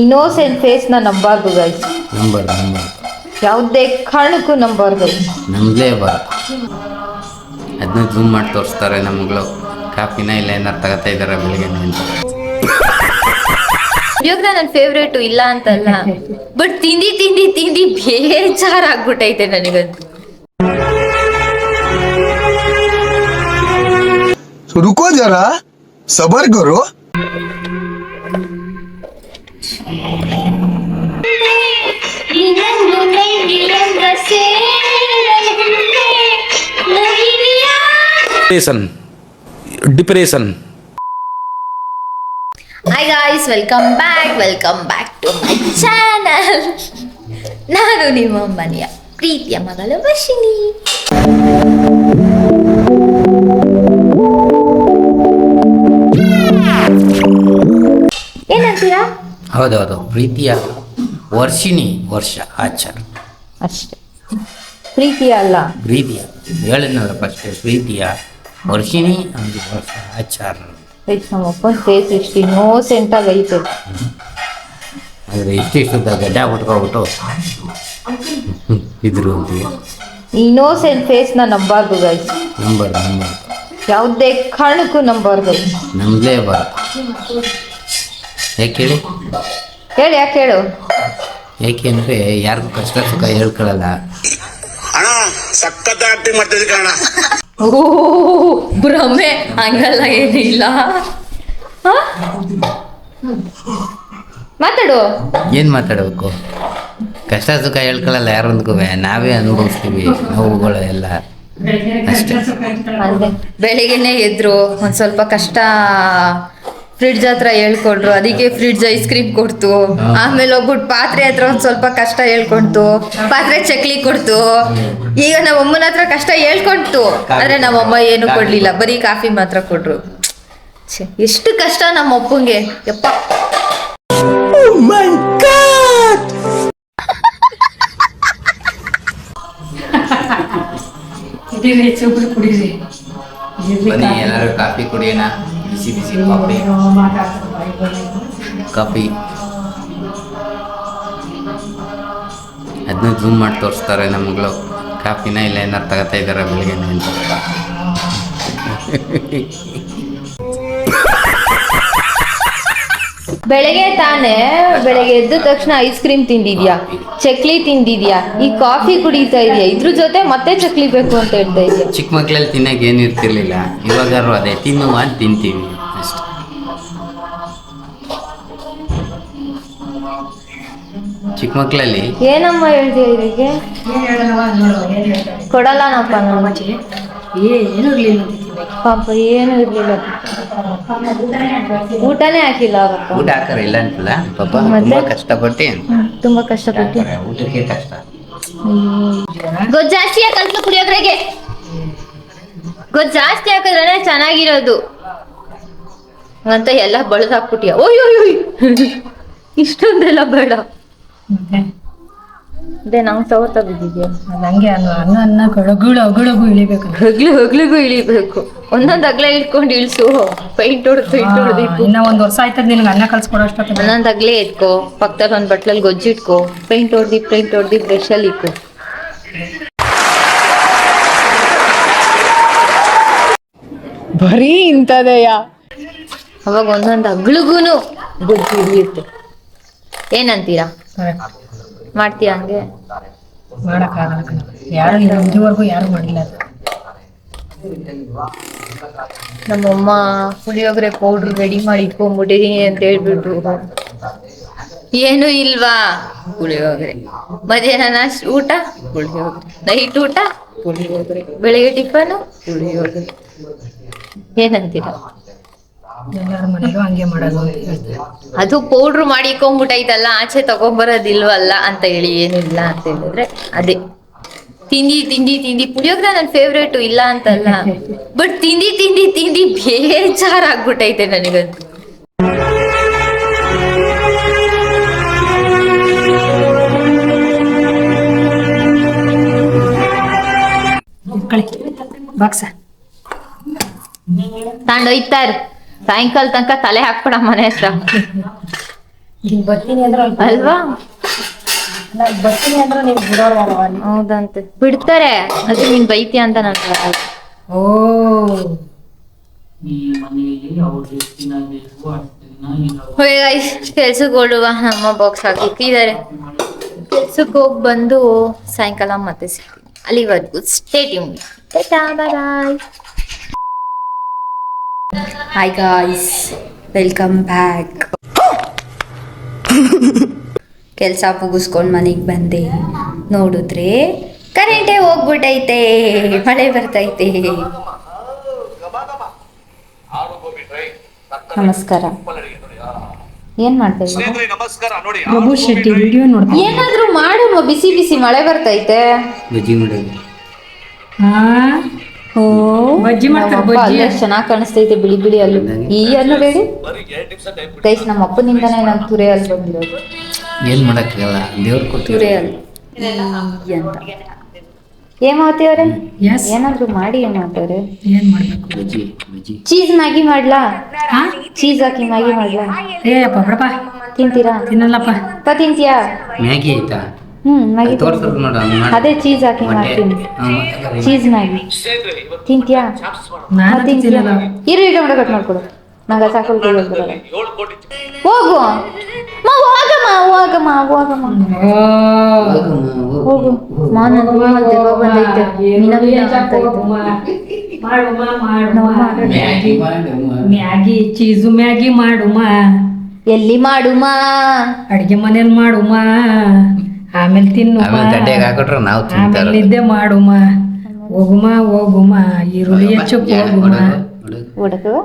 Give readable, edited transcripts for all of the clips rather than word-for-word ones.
Innocent face ನ ನಂಬಾರ್ದು guys. Number ಯಾವುದೇ ಕಾರಣಕ್ಕೂ ನಂಬಾರ್ದು. ನಂಬಲೇಬಾರ್ದು. ಅದನ್ನ ಜೂಮ್ ಮಾಡಿ ತೋರಿಸ್ತಾರೆ ನಮ್ಮಗಳು. ಕಾಫಿನ ಇಲ್ಲ ಏನಾರು ತಗೋತಾ ಇದಾರೆ ಬೆಳಿಗ್ಗೆ ಅಂತ. ಇವಾಗ ನನ್ನ ಫೇವ್ರೇಟು ಇಲ್ಲ ಅಂತಲ್ಲ, ಬಟ್ ತಿಂದಿ ತಿಂದಿ ತಿಂದಿ ಬೇಜಾರಾಗ್ಬಿಟ್ಟೈತೆ ನನಗಂತೂ. रुको जरा सबर करो. Depression. Hi guys, welcome back to my channel. ನಾನು ನಿಮ್ಮ ಮನೆಯ ಪ್ರೀತಿಯ ಮಗಳ ವರ್ಷಿಣಿ. ಏನಂತೀರಾ? ಹೌದೌದು, ಪ್ರೀತಿಯ ವರ್ಷ ಆಚಾರ ಅಷ್ಟೇ, ಪ್ರೀತಿಯ ಅಲ್ಲ. ಪ್ರೀತಿಯ ಹೇಳಿದ್ನಲ್ಲ ಫಸ್ಟ್, ಪ್ರೀತಿಯ ವರ್ಷಿಣಿ ಒಂದು ವರ್ಷ ಆಚಾರ. ನಮ್ಮ ಅಪ್ಪನ ಫೇಸ್ ಇಷ್ಟು ಇನ್ನೋಸೆಂಟ್ ಆಗೈತೆ. ಆದರೆ ಇಷ್ಟಿಷ್ಟು ಗಡ್ಡ ಬಿಟ್ಕೊಬಿಟ್ಟು ಇದ್ರು ಅಂತೀವಿ. ಇನ್ನೋಸೆಂಟ್ ಫೇಸ್ ನ ನಂಬಾರ್ದು ಗೈಸ್. ನಂಬರ್ ಯಾವುದೇ ಕಾರಣಕ್ಕೂ ನಂಬಾರ್ದು. ನಂಬಲೇಬಾರ್ದು. ಯಾಕೆ ಹೇಳಿ? ಯಾಕೆ ಹೇಳು? ಯಾಕೆಂದ್ರೆ ಯಾರಿಗೂ ಕಷ್ಟ ಸುಖ ಹೇಳ್ಕೊಳ್ಳಲ್ಲ. ಅಣ್ಣ ಸಖತ್ ಆಕ್ಟಿಂಗ್ ಮಾಡ್ತಿದ್ದೆ ಕಣ. ಓ ಭ್ರಮೆ, ಹಂಗಲ್ಲ ಏನಿಲ್ಲ. ಮಾತಾಡು. ಏನು ಮಾತಾಡಬೇಕು? ಕಷ್ಟ ಸುಖ ಹೇಳ್ಕೊಳ್ಳಲ್ಲ ಯಾರೊಂದ್ಗೂ, ನಾವೇ ಅನುಭವಿಸ್ತೀವಿ ನೋವುಗಳು ಎಲ್ಲ ಅಷ್ಟೇ. ಅಂದ್ರೆ ಬೆಳಿಗ್ಗೆನೆ ಎದ್ರು ಒಂದ್ ಸ್ವಲ್ಪ ಕಷ್ಟ ಫ್ರಿಡ್ಜ್ ಹತ್ರ ಹೇಳ್ಕೊಟ್ರು, ಅದಕ್ಕೆ ಫ್ರಿಡ್ಜ್ ಐಸ್ ಕ್ರೀಮ್ ಕೊಡ್ತು. ಆಮೇಲೆ ಹೋಗ್ಬಿಟ್ಟು ಪಾತ್ರೆ ಹತ್ರ ಒಂದ್ ಸ್ವಲ್ಪ ಕಷ್ಟ ಹೇಳ್ಕೊಡ್ತು, ಪಾತ್ರೆ ಚಕ್ಲಿ ಕೊಡ್ತು. ಈಗ ನಮ್ಮ ಅಮ್ಮನ ಹತ್ರ ಕಷ್ಟ ಹೇಳ್ಕೊಡ್ತು, ಆದ್ರೆ ನಮ್ಮಮ್ಮ ಏನು ಕೊಡ್ಲಿಲ್ಲ, ಬರೀ ಕಾಫಿ ಮಾತ್ರ ಕೊಟ್ರು. ಎಷ್ಟು ಕಷ್ಟ ನಮ್ಮ ಅಪ್ಪಂಗೆ, ಯಪ್ಪ. ಬನ್ನಿ ಎಲ್ಲರೂ ಕಾಫಿ ಕುಡಿಯೋಣ. ಬಿಸಿ ಬಿಸಿ ಕಾಫಿ. ಅದನ್ನ ಜೂಮ್ ಮಾಡಿ ತೋರಿಸ್ತಾರೆ ನಮ್ಮಗಳು. ಕಾಫಿನ ಇಲ್ಲ ಏನಾರು ತಗೋತಾ ಇದಾರೆ ಬೆಳಿಗ್ಗೆ ಅಂತ. ಬೆಳಗ್ಗೆ ಎದ್ದ ತಕ್ಷಣ ಐಸ್ ಕ್ರೀಮ್ ತಿಂದಿದ್ಯಾ, ಚಕ್ಲಿ ತಿಂದಿದ್ಯಾ, ಈ ಕಾಫಿ ಕುಡಿತಾ ಇದೆಯಾ, ಇದ್ರ ಜೊತೆ ಮತ್ತೆ ಚಕ್ಲಿ ಬೇಕು ಅಂತ ಹೇಳ್ತಾ ಇದೆಯಾ. ಚಿಕ್ಕ ಮಕ್ಳಲ್ಲಿ ತಿನ್ನಕ್ಕೆ ಏನು ಇರ್ತಿರ್ಲಿಲ್ಲ, ಇವಾಗಾರು ಅದೇ ತಿನ್ನುವ ಅಂತ ತಿಂತೀವಿ ಅಷ್ಟೇ. ಚಿಕ್ಕ ಮಕ್ಳಲ್ಲಿ ಏನಮ್ಮ ಹೇಳ್ತೀಯ ಇದಕ್ಕೆ? ಕೊಡಲ್ಲನಪ್ಪ ನಾನು. ಪಾಪ ಏನು ಇರ್ಲಿಲ್ಲ, ಊಟನೇ ಹಾಕಿಲ್ಲ ಅವತ್ತು. ಊಟ ಹಾಕಾರ ಇಲ್ಲ ಅಂತಲ್ಲ ಪಾಪ. ತುಂಬಾ ಕಷ್ಟಪಟ್ಟು ಊಟಕ್ಕೆ ಕಷ್ಟ. ಗೊಜ್ಜು ಜಾಸ್ತಿ ಹಾಕಲ್ತು ಕುಡಿಯೋದ್ರಾಗೆ. ಗೊಜ್ಜು ಜಾಸ್ತಿ ಹಾಕಿದ್ರೆ ಚೆನ್ನಾಗಿರೋದು ಅಂತ ಎಲ್ಲ ಬಳ್ದು ಹಾಕ್ಬಿಟ್ಟಿಯ. ಓಯ್ ಇಷ್ಟೊಂದೆಲ್ಲ ಬೇಡ. ಅದೇ ನಂಗೆ ಸವತ ಬಿದ್ದಿದ್ಯಾ. ಹಂಗೆ ಅನ್ನ ಅಗುಳಗು ಇಳಿಬೇಕು. ಹಗ್ಲಿಗೂ ಇಳಿಬೇಕು. ಒಂದೊಂದು ಅಗ್ಲ ಇಟ್ಕೊಂಡು ಇಳಿಸು. ಪೈಂಟ್ ಹೊಡೆದು ಇನ್ನ ಒಂದ್ ವರ್ಷ ಆಯ್ತದ ನಿನ್ಗೆ ಅನ್ನ ಕಲ್ಸ್ಕೊಡೋ ಅಷ್ಟೊತ್ತ. ಒಂದೊಂದು ಅಗ್ಲೇ ಎತ್ಕೋ, ಪಕ್ಕದಲ್ಲಿ ಒಂದು ಬಟ್ಲಲ್ಲಿ ಗೊಜ್ಜು ಇಟ್ಕೋ, ಪೈಂಟ್ ಹೊಡೆದು ಬ್ರಷ್ ಅಲ್ಲಿ ಇಕ್ಕು. ಬರೀ ಇಂಥದೆಯಾ? ಅವಾಗ ಒಂದೊಂದು ಅಗ್ಳಿಗೂನು ಗೊಜ್ಜು ಇಳಿಯುತ್ತೆ. ಏನಂತೀರಾ? ಮಾಡ್ತೀಯ ಹಂಗೆ? ಮಾಡಕ್ಕಾಗಲ್ಲ ಕಣ, ಯಾರು ಇದುವರೆಗೂ ಯಾರು ಮಾಡಿಲ್ಲ. ನಮ್ಮಮ್ಮ ಪುಳಿಯೋಗರೆ ಪೌಡ್ರ್ ರೆಡಿ ಮಾಡಿ ಇಟ್ಕೊಂಡ್ಬಿಟ್ಟಿದೀನಿ ಅಂತ ಹೇಳ್ಬಿಟ್ಟು. ಏನು ಇಲ್ವಾ? ಪುಳಿಯೋಗರೆ. ಮಧ್ಯಾಹ್ನ ಊಟ ಪುಳಿಯೋಗರೆ, ನೈಟ್ ಊಟ ಪುಳಿಯೋಗರೆ, ಬೆಳಿಗ್ಗೆ ಟಿಫನು ಪುಳಿಯೋಗರೆ. ಏನಂತೀರ? ಎಲ್ಲರ ಮನೆಗೂ ಹಂಗೆ ಮಾಡೋದು ಅಂತ ಹೇಳ್ತಾರೆ. ಅದು ಪೌಡ್ರು ಮಾಡಿಕೊಂಡ್ಬಿಟ್ಟೈತಲ್ಲ, ಆಚೆ ತಗೊಂಬರೋದಿಲ್ವಲ್ಲ ಅಂತ ಹೇಳಿ ಏನಿಲ್ಲ ಅಂತ ಹೇಳಿದ್ರೆ ಅದೇ. ತಿಂದಿ ಪುಳಿಯೋಗರೆ ನನ್ನ ಫೇವ್ರೇಟು ಇಲ್ಲ ಅಂತಲ್ಲ, ಬಟ್ ತಿಂದಿ ಬೇಜಾರಾಗ್ಬಿಟ್ಟೈತೆ ನನಗಂತೂ. ಬಾಕ್ಸ ತಾಂಡೊಯ್ತಾರ ಸಾಯಂಕಾಲ ತನಕ ತಲೆ ಹಾಕ್ಬಿಡ ಮನೆ ಹತ್ರ. ಈಗ ಬರ್ತೀನಿ ಅಂದ್ರೆ ಅಲ್ಲಿ ಅಲ್ವಾ? ನಾನು ಬರ್ತೀನಿ ಅಂದ್ರೆ ನೀವು ಬಿಡೋರು ಯಾರವ ಅಲ್ಲಿ? ಹೌದಂತೆ ಬಿಡ್ತಾರೆ, ಅದು ನೀನ್ ಬೈತೀಯ ಅಂತ ನಾನು ಓ ಕೆಲ್ಸಕ್ಕೆ ಹೊರಡುವ. ನಮ್ಮ ಬಾಕ್ಸ್ ಹಾಕಿದ್ದಾರೆ. ಕೆಲ್ಸಕ್ಕೆ ಹೋಗಿ ಬಂದು ಸಾಯಂಕಾಲ ಮತ್ತೆ ಸಿಗ್ತೀನಿ. ಅಲ್ಲಿವರೆಗೂ stay tune. Bye. Hi guys, welcome back. ಕೆಲಸ ಮುಗಿಸ್ಕೊಂಡು ಮನೆಗೆ ಬಂದೆ. ನೋಡಿದ್ರೆ ಕರೆಂಟೇ ಹೋಗ್ಬಿಟ್ಟೈತೆ, ಮಳೆ ಬರ್ತೈತೆ. ನಮಸ್ಕಾರ. ಏನ್ ಮಾಡ್ತಾ ಇದ್ದೀರಾ? ಪ್ರಭು ಶೆಟ್ಟಿ ವಿಡಿಯೋ ನೋಡ್ತಾ ಏನಾದ್ರೂ ಮಾಡು, ಬಿಸಿ ಬಿಸಿ ಮಳೆ ಬರ್ತೈತೆ. ಬಜ್ಜಿ ಮಾಡೋದು. ಹಾ ಬಜ್ಜಿ ಮಾಡ್ತಾರೆ, ಬಜ್ಜಿ. ಅಲ್ಲೇ ಚೆನ್ನಾಗಿ ಕಾಣಿಸ್ತೈತೆ ಬಿಳಿ ಬಿಳಿ ಅಲ್ಲು. ಈ ಅನ್ನು ಬೇಡಿ ಗೈಸ್, ನಮ್ಮ ಅಪ್ಪನಿಂದಾನೇ ನಾನು ತುರೆ ಅಲ್ಲಿ ಬಂದಿರೋದು. ಏನು ಮಾಡೋಕ್ಕಾಗಲ್ಲ, ದೇವ್ರು ಕೊಟ್ಟು. ತುರೆ ಅಲ್ಲಿ ಅಂತ ಹೇಮಾವತಿ ಅವರೇ, Yes. ಏನಾದ್ರೂ ಮಾಡಿ ಹೇಮಾವತಿ ಅವರೇ. ಏನ್ ಮಾಡ್ಬೇಕು? ಬಜ್ಜಿ ಬಜ್ಜಿ. ಚೀಸ್ ಮ್ಯಾಗಿ ಮಾಡ್ಲಾ? ಹಾ ಚೀಸ್ ಹಾಕಿ ಮ್ಯಾಗಿ ಮಾಡ್ಲಾ? ಏಪ್ಪ ಬಿಡಪ್ಪ, ತಿಂತೀರಾ? ತಿನ್ನಲ್ಲಪ್ಪ. ತಿಂತೀಯಾ? ಮ್ಯಾಗಿ ಆಯ್ತಾ? ಮ್ಯಾಗಿ ತೋರ್ಸೋದು ನೋಡು ಅವ್ನು ಮಾಡಿ. ಅದೇ ಚೀಸ್ ಹಾಕಿ ಮಾಡ್ತೀನಿ. ಚೀಸ್ ಮ್ಯಾಗಿ ತಿಂತೀಯಾ? ನಾನು ತಿನ್ನಲ್ಲ. ಇರು ಟೊಮೆಟೊ ಕಟ್ ಮಾಡ್ಕೊಡು. ನಂಗೆ ಸಾಕಲ್ ಕೈ ಬರಲ್ಲ. ಹೋಗು ಹೋಗಮ್ಮ ಹೋಗಮ್ಮ ಓ ಹೋಗು. ಮಾನ ದೆವ್ವ ಬಂದೈತೆ. ಮಿನ ಮಿನ ಅಂತ ಐತೆ. ಮಾಡುಮ್ಮ ಮ್ಯಾಗಿ ಮಾಡು. ಮ್ಯಾಗಿ, ಚೀಸು ಮ್ಯಾಗಿ ಮಾಡುಮ್ಮ. ಎಲ್ಲಿ ಮಾಡುಮ? ಅಡ್ಗೆ ಮನೇಲಿ ಮಾಡುಮ್ಮ. ಆಮೇಲೆ ತಿನ್ನುಮ್ಮ. ಆಮೇಲೆ ತಟ್ಟೆಗೆ ಹಾಕೊಟ್ರೆ ನಾವು ಆಮೇಲೆ ತಿಂತಾರೆ. ನಿದ್ದೆ ಮಾಡುಮ್ಮ. ಹೋಗುಮ್ಮ ಈರುಳ್ಳಿ ಹೆಚ್ಚಕ್ಕೆ ಹೋಗುಮ್ಮ. ಹುಡುಗವ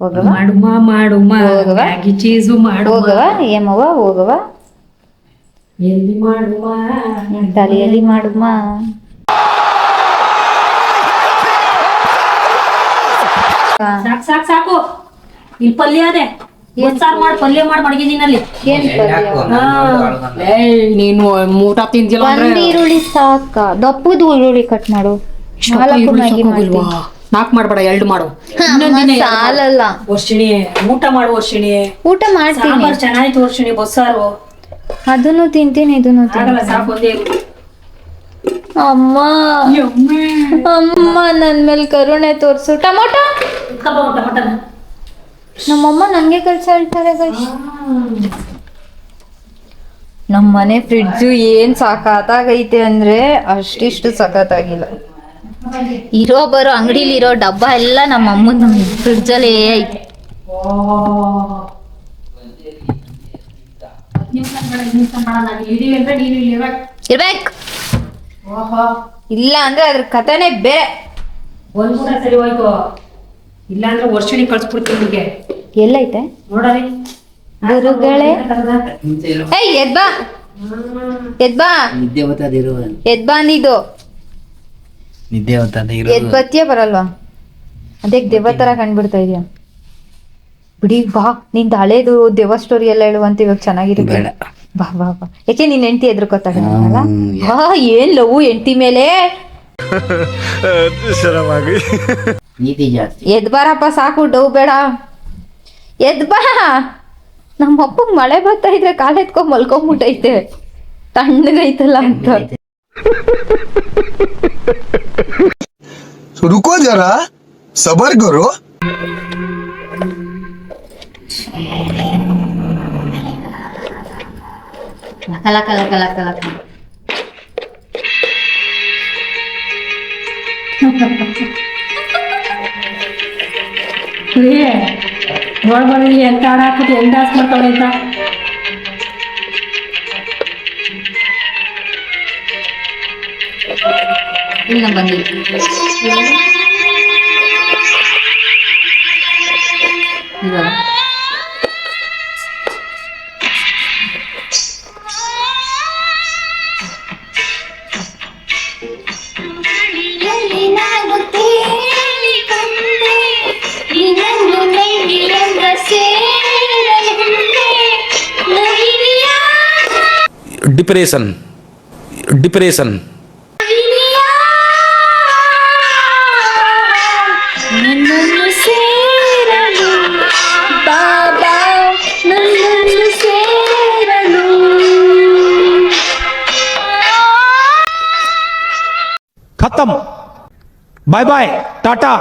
ಹೋಗವ ಮಾಡುಮ್ಮ ಹೋಗವ. Maggi cheese ಮಾಡುಮ್ಮ. ಹೋಗವ ಏಮವ್ವ ಹೋಗವ. ಎಲ್ಲಿ ಮಾಡುಮ್ಮ? ನಿನ್ ತಲೆಯಲ್ಲಿ ಮಾಡುಮ. ಸಾಕು ಇಲ್ಲಿ ಪಲ್ಯ ಅದೇ. ಸಾರು ಮಾಡಿ ಪಲ್ಯ ಮಾಡಿ ಮಡಗಿದೀನಲ್ಲಿ. ಏನ್ ಪಲ್ಯ? ನೀನು ಊಟ ತಿಂದಿಲ್ಲ ಒಂದ್ ಈರುಳ್ಳಿ ಸಾಕ. ದಪ್ಪದ ಈರುಳ್ಳಿ ಕಟ್ ಮಾಡು. ನಾಲ್ಕು ಮ್ಯಾಗಿ ಮಾಡ್ತೀನಿ. 4 ಮಾಡ್ಬೇಡ, 2 ಮಾಡು. ಅಮ್ಮ ಸಾಲಲ್ಲ. ವರ್ಷಿಣಿ ಊಟ ಮಾಡು. ವರ್ಷಿಣಿ ಊಟ ಮಾಡ್ತೀನಿ. ಸಾಂಬಾರ್ ಚೆನ್ನಾಗಿತ್ತು. ವರ್ಷಿಣಿ ಬಸ್ಸಾರು ಅದನ್ನು ತಿಂತೀನಿ, ಇದನ್ನು ಆಗಲ್ಲ. ತಿಂತೀನಿ. ಸಾಕು ಒಂದೇ ಅಮ್ಮ ಅಮ್ಮ ನನ್ ಮೇಲೆ ಕರುಣೆ ತೋರ್ಸು. ಟೊಮೊಟೊ ನಮ್ಮಮ್ಮ ನನ್ಗೆ ಕೆಲ್ಸ ಹೇಳ್ತಾರೆ ಗೈಸ್. ನಮ್ಮ ಮನೆ ಫ್ರಿಡ್ಜು ಏನ್ ಸಖತ್ತಾಗೈತೆ ಅಂದ್ರೆ ಅಷ್ಟಿಷ್ಟು ಸಖತ್ತಾಗಿಲ್ಲ. ಇರೋ ಬರೋ ಅಂಗಡಿಲಿ ಇರೋ ಡಬ್ಬ ಎಲ್ಲ ನಮ್ಮ ಅಮ್ಮನ ಫ್ರಿಡ್ಜಲ್ಲೇ ಐತೆ. ಇರ್ಬೇಕು. ಇಲ್ಲ ಅಂದ್ರೆ ಅದ್ರ ಕಥೆನೇ ಬೇರೆ. ಒಂದ್ ಊಟ ಸರಿ ಹೋಯ್ತು. ಇಲ್ಲ ಅಂದ್ರೆ ವರ್ಷಿಣಿ ಕಳ್ಸ್ಬಿಡ್ತೀನಿ ನಿಮಗೆ. ಎಲ್ಲೈತೆ ನೋಡರಿ ಗುರುಗಳೇ. ಏಯ್ ಎದ್ಬಾ ಎದ್ಬಾ ನಿದ್ದೆ ಬರ್ತದಿರು. ಎದ್ಬಾ ಅಂದಿದ್ದು. ನಿದ್ದೆ ಬರ್ತದೆ ಎದ್ ಬತ್ತಿಯ ಬರಲ್ವಾ? ಅದೇ ದೆವ್ವ ತರ ಕಂಡ್ಬಿಡ್ತಾ ಇದೀಯ. ಬಿಡಿ ಬಾ, ನಿಂದ ಹಳೇದು ದೆವ್ವ ಸ್ಟೋರಿ ಎಲ್ಲ ಹೇಳುವಂತ ಇವಾಗ ಚೆನ್ನಾಗಿರುತ್ತೆ. ಬೇಡ. ಬಾ ಬಾ ಬಾ. ಯಾಕೆ ನಿನ್ ಹೆಂಡತಿ ಎದ್ರುಕೊತಾಗಲ್ಲ? ಹ್ಮ್, ಬಾ. ಏನ್ ಲವ್ ಹೆಂಡತಿ ಮೇಲೆ. ನೀತಿ ಜಾಸ್ತಿ. ಎದ್ ಬಾರಪ್ಪ ಸಾಕು, ಡವ್ ಬೇಡ. ಎದ್ ಬಾ. ನಮ್ಮ ಅಪ್ಪಗ್ ಮಳೆ ಬರ್ತಾ ಇದ್ರೆ ಕಾಲ್ ಎತ್ಕೊಂಡ್ ಮಲ್ಕೊಂಬಿಟ್ಟೈತೆ, ತಣ್ಣಗೈತಲ್ಲ ಅಂತ. रुको जरा सबर करो. ಕಲ ಕಲ ಕಲ ಕಲ ಕಲ. ನೋಡ್ಬಂದಿ ಎಂತ ಹಾಡು ಹಾಕ್ಬಿಟ್ಟು ಹೆಂಗ್ ಡಾನ್ಸ್ ಮಾಡ್ತಾಳೆ ಅಂತ. ಇಲ್ಲ ಬಂದಿಲ್ಲ. ಇವಾಗ डिप्रेशन ನನ್ನನ್ನು ಸೇರಲು ಬಾಬಾ, ನನ್ನನ್ನು ಸೇರಲು खत्म बाय बाय टाटा